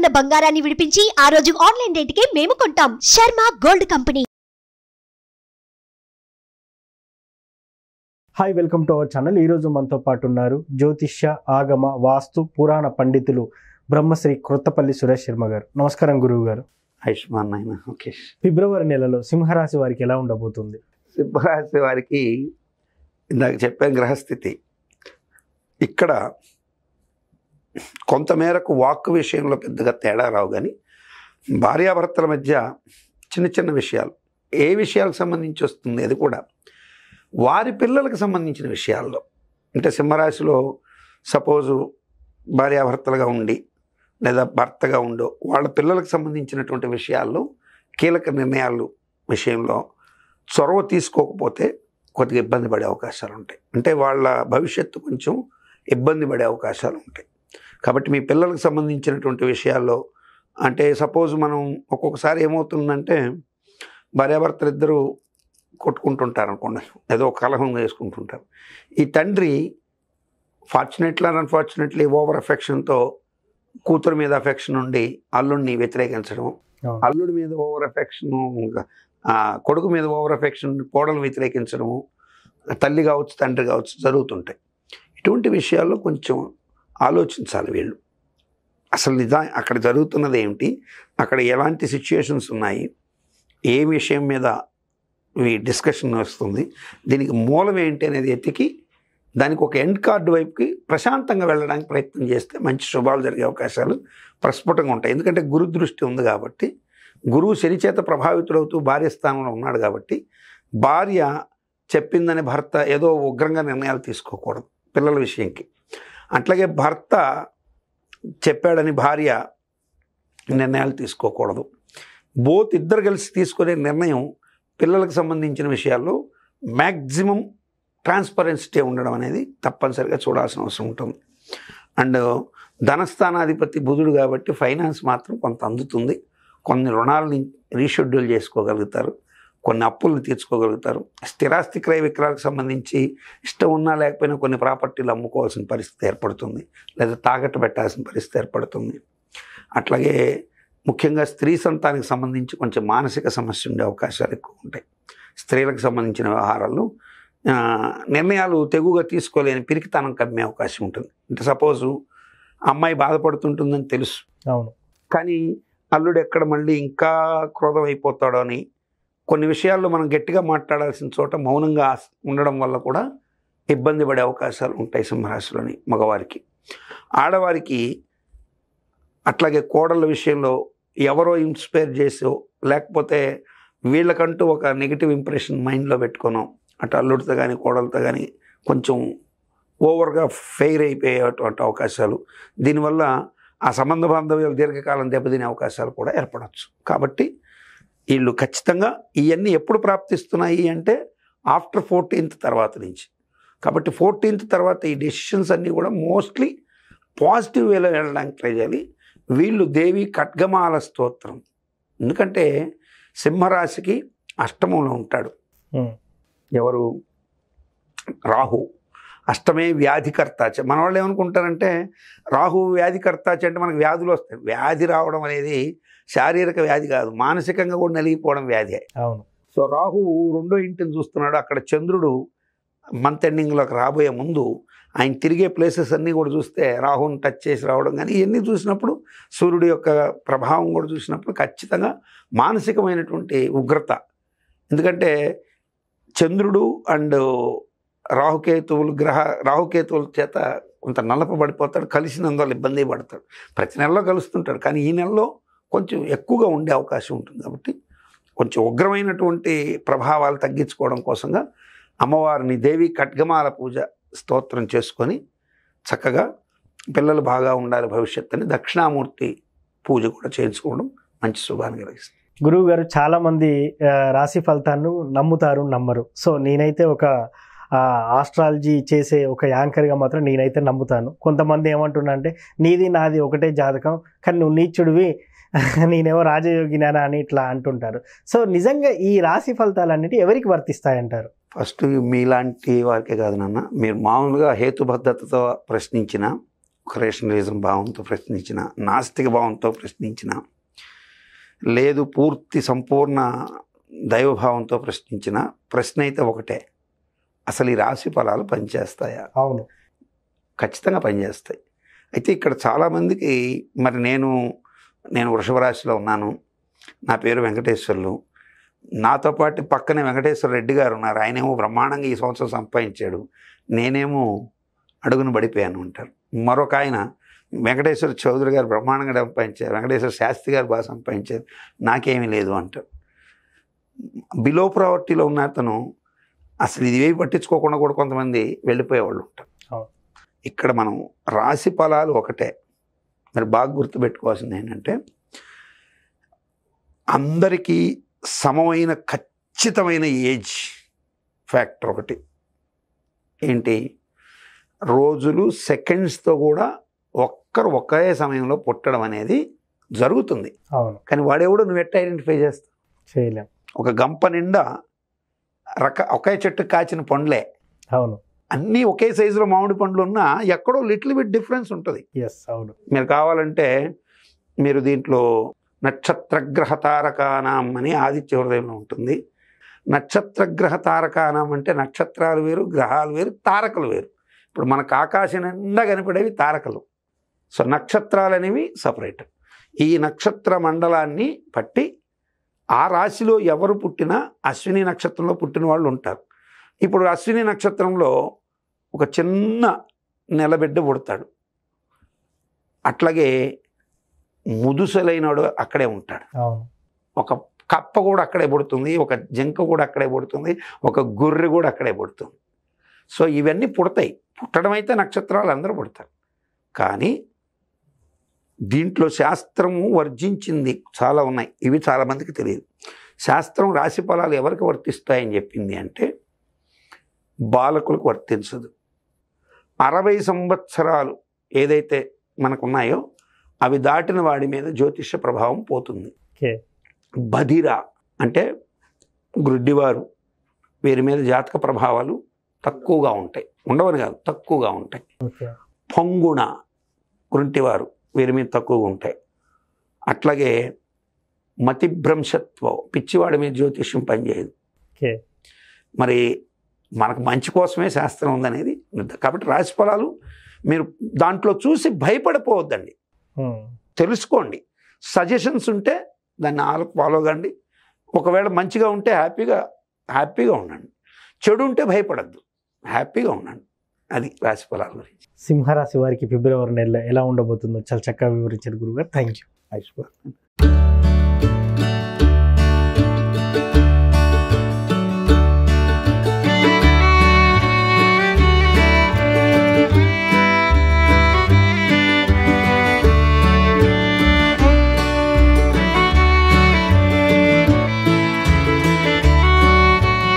ఉన్న బంగారాన్ని విడిపించి ఆ రోజు ఆన్లైన్ రేటుకే మేము కొంటాం. Sharma gold company. Hi, welcome to our channel. ఈరోజు మనతో పాటు ఉన్నారు జ్యోతిష్య, ఆగమ, వాస్తు, పురాణ పండితులు బ్రహ్మశ్రీ క్రొత్తపల్లి సురేష్ శర్మ గారు. నమస్కారం గురువు గారు. ఆయుష్మాన్ నాయన. ఓకే. ఫిబ్రవరి నెలలో సింహరాశి వారికి ఎలా ఉండబోతుంది? సింహరాశి వారికి ఇందాక చెప్పాను గ్రహస్థితి. ఇక్కడ కొంతమేరకు వాక్ విషయంలో పెద్దగా తేడా రావు, కానీ భార్యాభర్తల మధ్య చిన్న చిన్న విషయాలు, ఏ విషయాలకు సంబంధించి వస్తుంది అది కూడా వారి పిల్లలకు సంబంధించిన విషయాల్లో. అంటే సింహరాశిలో సపోజు భార్యాభర్తలుగా ఉండి లేదా భర్తగా ఉండో వాళ్ళ పిల్లలకు సంబంధించినటువంటి విషయాల్లో కీలక నిర్ణయాలు విషయంలో చొరవ తీసుకోకపోతే కొద్దిగా ఇబ్బంది పడే అవకాశాలు ఉంటాయి. అంటే వాళ్ళ భవిష్యత్తు కొంచెం ఇబ్బంది పడే అవకాశాలు ఉంటాయి. కాబట్టి మీ పిల్లలకు సంబంధించినటువంటి విషయాల్లో, అంటే సపోజ్ మనం ఒక్కొక్కసారి ఏమవుతుందంటే భార్యాభర్తలు ఇద్దరు కొట్టుకుంటుంటారు అనుకోండి, ఏదో కలహం వేసుకుంటుంటారు. ఈ తండ్రి ఫార్చునేట్లీ అండ్ అన్ఫార్చునేట్లీ ఓవర్ అఫెక్షన్తో కూతురు మీద అఫెక్షన్ ఉండి అల్లుడిని వ్యతిరేకించడం, అల్లుడి మీద ఓవర్ అఫెక్షన్, కొడుకు మీద ఓవర్ అఫెక్షన్ కోడలు వ్యతిరేకించడము, తల్లి కావచ్చు తండ్రి కావచ్చు జరుగుతుంటాయి. ఇటువంటి విషయాల్లో కొంచెం ఆలోచించాలి వీళ్ళు. అసలు అక్కడ జరుగుతున్నది ఏమిటి, అక్కడ ఎలాంటి సిచ్యుయేషన్స్ ఉన్నాయి, ఏ విషయం మీద ఈ డిస్కషన్ వస్తుంది, దీనికి మూలం ఏంటి అనేది ఎతికి దానికి ఒక ఎండ్ కార్డు వైపుకి ప్రశాంతంగా వెళ్ళడానికి ప్రయత్నం చేస్తే మంచి శుభాలు జరిగే అవకాశాలు ప్రస్ఫుటంగా ఉంటాయి. ఎందుకంటే గురు దృష్టి ఉంది కాబట్టి, గురువు శని చేత ప్రభావితుడవుతూ భార్య స్థానంలో ఉన్నాడు కాబట్టి భార్య చెప్పిందని భర్త ఏదో ఉగ్రంగా నిర్ణయాలు తీసుకోకూడదు పిల్లల విషయంకి. అట్లాగే భర్త చెప్పాడని భార్య నిర్ణయాలు తీసుకోకూడదు. బోత్ ఇద్దరు కలిసి తీసుకునే నిర్ణయం పిల్లలకు సంబంధించిన విషయాల్లో మ్యాక్సిమం ట్రాన్స్పరెన్సిటీ ఉండడం అనేది తప్పనిసరిగా చూడాల్సిన అవసరం ఉంటుంది. అండ్ ధనస్థానాధిపతి బుధుడు కాబట్టి ఫైనాన్స్ మాత్రం కొంత అందుతుంది. కొన్ని రుణాలని రీషెడ్యూల్ చేసుకోగలుగుతారు, కొన్ని అప్పులను తీర్చుకోగలుగుతారు. స్థిరాస్తి క్రయ విక్రయాలకు సంబంధించి ఇష్టం ఉన్నా లేకపోయినా కొన్ని ప్రాపర్టీలు అమ్ముకోవాల్సిన పరిస్థితి ఏర్పడుతుంది, లేదా తాకట్టు పెట్టాల్సిన పరిస్థితి ఏర్పడుతుంది. అట్లాగే ముఖ్యంగా స్త్రీ సంతానికి సంబంధించి కొంచెం మానసిక సమస్య ఉండే అవకాశాలు ఎక్కువ ఉంటాయి. స్త్రీలకు సంబంధించిన వ్యవహారాల్లో నిర్ణయాలు తెగుగా తీసుకోలేని పిరికితనం కమ్మే అవకాశం ఉంటుంది. అంటే సపోజు అమ్మాయి బాధపడుతుంటుందని తెలుసు, అవును, కానీ అల్లుడు ఎక్కడ మళ్ళీ ఇంకా క్రోధం అయిపోతాడో అని కొన్ని విషయాల్లో మనం గట్టిగా మాట్లాడాల్సిన చోట మౌనంగా ఉండడం వల్ల కూడా ఇబ్బంది పడే అవకాశాలు ఉంటాయి సింహరాశిలోని మగవారికి. ఆడవారికి అట్లాగే కోడళ్ళ విషయంలో ఎవరో ఇన్స్పైర్ చేసో లేకపోతే వీళ్ళకంటూ ఒక నెగిటివ్ ఇంప్రెషన్ మైండ్లో పెట్టుకోనో అటు అల్లుడితో కానీ కోడలతో కానీ కొంచెం ఓవర్గా ఫెయిర్ అయిపోయేటువంటి అవకాశాలు, దీనివల్ల ఆ సంబంధ బాంధవ్యాలు దీర్ఘకాలం దెబ్బతినే అవకాశాలు కూడా ఏర్పడవచ్చు. కాబట్టి వీళ్ళు ఖచ్చితంగా ఇవన్నీ ఎప్పుడు ప్రాప్తిస్తున్నాయి అంటే ఆఫ్టర్ 14th తర్వాత నుంచి. కాబట్టి 14th తర్వాత ఈ డెసిషన్స్ అన్నీ కూడా మోస్ట్లీ పాజిటివ్ వేలో వెళ్ళడానికి ట్రై చేయాలి. వీళ్ళు దేవి ఖడ్గమాల స్తోత్రం, ఎందుకంటే సింహరాశికి అష్టమంలో ఉంటాడు ఎవరు, రాహు. అష్టమే వ్యాధికర్తాచ. మన వాళ్ళు ఏమనుకుంటారంటే రాహు వ్యాధికర్తాచ అంటే మనకు వ్యాధులు వస్తాయి. వ్యాధి రావడం అనేది శారీరక వ్యాధి కాదు, మానసికంగా కూడా నలిగిపోవడం వ్యాధి. అవును. సో రాహువు 2వ ఇంటిని చూస్తున్నాడు. అక్కడ చంద్రుడు మంత్ ఎండింగ్లోకి రాబోయే ముందు ఆయన తిరిగే ప్లేసెస్ అన్నీ కూడా చూస్తే రాహుని టచ్ చేసి రావడం కానీ ఇవన్నీ చూసినప్పుడు, సూర్యుడి యొక్క ప్రభావం కూడా చూసినప్పుడు ఖచ్చితంగా మానసికమైనటువంటి ఉగ్రత. ఎందుకంటే చంద్రుడు అండ్ రాహుకేతువుల చేత కొంత నలపబడిపోతాడు, కలిసినందువల్ల ఇబ్బంది పడతాడు. ప్రతి నెలలో కలుస్తుంటాడు, కానీ ఈ నెలలో కొంచెం ఎక్కువగా ఉండే అవకాశం ఉంటుంది. కాబట్టి కొంచెం ఉగ్రమైనటువంటి ప్రభావాలు తగ్గించుకోవడం కోసంగా అమ్మవారిని దేవి ఖడ్గమాల పూజ స్తోత్రం చేసుకొని చక్కగా పిల్లలు బాగా ఉండాలి భవిష్యత్తు అని దక్షిణామూర్తి పూజ కూడా చేయించుకోవడం మంచి శుభాన్ని కలిగిస్తుంది. గురువు గారు, చాలామంది రాశి ఫలితాలను నమ్ముతారు, నమ్మరు. సో నేనైతే ఒక ఆస్ట్రాలజీ చేసే ఒక యాంకర్గా మాత్రం నేనైతే నమ్ముతాను. కొంతమంది ఏమంటున్నా అంటే నీది నాది ఒకటే జాతకం, కానీ నువ్వు నీచుడివి, నేనేమో రాజయోగినా అని ఇట్లా అంటుంటారు. సో నిజంగా ఈ రాశి ఫలితాలన్నిటి ఎవరికి వర్తిస్తాయంటారు? ఫస్ట్ మీలాంటి వారికే కాదు నాన్న, మీరు మామూలుగా హేతుబద్ధతతో ప్రశ్నించిన ఒక రేషనలిజం భావంతో ప్రశ్నించిన, నాస్తిక భావంతో ప్రశ్నించిన, లేదు పూర్తి సంపూర్ణ దైవభావంతో ప్రశ్నించిన ప్రశ్న అయితే ఒకటే, అసలు ఈ రాశి ఫలాలు పనిచేస్తాయా? అవును, ఖచ్చితంగా పనిచేస్తాయి. అయితే ఇక్కడ చాలామందికి మరి నేను వృషభ రాశిలో ఉన్నాను, నా పేరు వెంకటేశ్వర్లు, నాతో పాటు పక్కనే వెంకటేశ్వర రెడ్డి గారు ఉన్నారు, ఆయనేమో బ్రహ్మాండంగా ఈ సంవత్సరం సంపాదించాడు, నేనేమో అడుగును పడిపోయాను అంటారు. మరొక ఆయన వెంకటేశ్వర చౌదరి గారు బ్రహ్మాండంగా సంపాదించారు, వెంకటేశ్వర శాస్త్రి గారు బాగా సంపాదించారు, నాకేమీ లేదు అంటారు. బిలో ప్రావర్టీలో ఉన్న అతను అసలు ఇది ఏవి పట్టించుకోకుండా కూడా కొంతమంది వెళ్ళిపోయేవాళ్ళు ఉంటారు. ఇక్కడ మనం రాశి ఫలాలు ఒకటే, మరి బాగా గుర్తుపెట్టుకోవాల్సింది ఏంటంటే అందరికీ సమమైన ఖచ్చితమైన ఏజ్ ఫ్యాక్టర్ ఒకటి ఏంటి, రోజులు సెకండ్స్తో కూడా ఒకే సమయంలో పుట్టడం అనేది జరుగుతుంది. అవును, కానీ వాడెవడో నువ్వు ఎట్లా ఐడెంటిఫై చేస్తావు? చేయలేం. ఒక గంప నిండా ఒకే చెట్టు కాచిన పండ్లే, అవును, అన్నీ ఒకే సైజులో మామిడి పండ్లు ఉన్నా ఎక్కడో లిటిల్ బిట్ డిఫరెన్స్ ఉంటుంది. అవును. మీరు కావాలంటే మీరు దీంట్లో నక్షత్రగ్రహ తారకానాం అని ఆదిత్య హృదయంలో ఉంటుంది. నక్షత్రగ్రహ తారకానాం అంటే నక్షత్రాలు వేరు, గ్రహాలు వేరు, తారకలు వేరు. ఇప్పుడు మనకు ఆకాశం నిండా కనిపడేవి తారకలు, సో నక్షత్రాలు అనేవి సపరేట్. ఈ నక్షత్ర మండలాన్ని బట్టి ఆ రాశిలో ఎవరు పుట్టినా అశ్విని నక్షత్రంలో పుట్టిన వాళ్ళు ఉంటారు. ఇప్పుడు అశ్విని నక్షత్రంలో ఒక చిన్న నెలబిడ్డ పుడతాడు, అట్లాగే ముదుసలైనడు అక్కడే ఉంటాడు, ఒక కప్ప కూడా అక్కడే పుడుతుంది, ఒక జింక కూడా అక్కడే పుడుతుంది, ఒక గొర్రె కూడా అక్కడే పుడుతుంది. సో ఇవన్నీ పుడతాయి. పుట్టడం అయితే నక్షత్రాలు అందరూ పుడతారు, కానీ దీంట్లో శాస్త్రము వర్జించింది చాలా ఉన్నాయి, ఇవి చాలామందికి తెలియదు. శాస్త్రం రాశి ఫలాలు ఎవరికి వర్తిస్తాయని చెప్పింది అంటే బాలకులకు వర్తించదు. 60 సంవత్సరాలు ఏదైతే మనకున్నాయో అవి దాటిన వాడి మీద జ్యోతిష ప్రభావం పోతుంది. బధిర అంటే గ్రుడ్డివారు, వీరి మీద జాతక ప్రభావాలు తక్కువగా ఉంటాయి, ఉండవని కాదు తక్కువగా ఉంటాయి. పొంగుణ గుంటివారు, వీరి మీద తక్కువగా ఉంటాయి. అట్లాగే మతిభ్రంశత్వం, పిచ్చివాడి మీద జ్యోతిష్యం పనిచేయదు. మరి మనకు మంచి కోసమే శాస్త్రం ఉందనేది. కాబట్టి రాశి ఫలాలు మీరు దాంట్లో చూసి భయపడిపోవద్దండి, తెలుసుకోండి. సజెషన్స్ ఉంటే దాన్ని ఫాలో కండి. ఒకవేళ మంచిగా ఉంటే హ్యాపీగా ఉండండి, చెడు ఉంటే భయపడద్దు, హ్యాపీగా ఉండండి. అది రాశి ఫలాల గురించి. సింహరాశి వారికి ఫిబ్రవరి నెలలో ఎలా ఉండబోతుందో చాలా చక్కగా వివరించారు గురుగారు. Thank you.